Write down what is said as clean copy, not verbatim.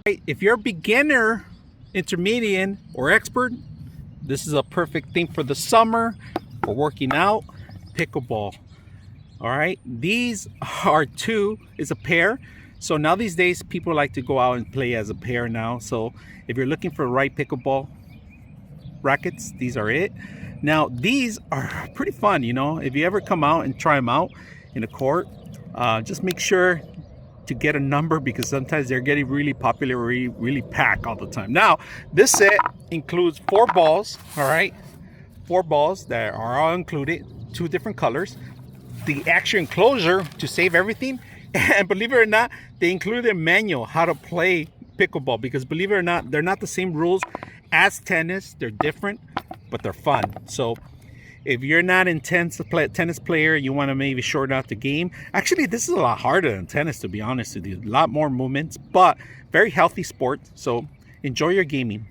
If you're a beginner, intermediate, or expert, this is a perfect thing for the summer, for working out. Pickleball. All right, these are two, is a pair. So now these days people like to go out and play as a pair now. So if you're looking for the right pickleball rackets, these are it. Now these are pretty fun, you know. If you ever come out and try them out in a court, just make sure to get a number, because sometimes they're getting really popular, really packed all the time. Now this set includes 4 balls. All right, 4 balls that are all included, 2 different colors, the extra enclosure to save everything, and believe it or not, they included a manual how to play pickleball, because believe it or not, they're not the same rules as tennis. They're different, but they're fun. So if you're not a tennis player, you want to maybe shorten out the game. Actually, this is a lot harder than tennis, to be honest with you. A lot more movements, but very healthy sport. So enjoy your gaming.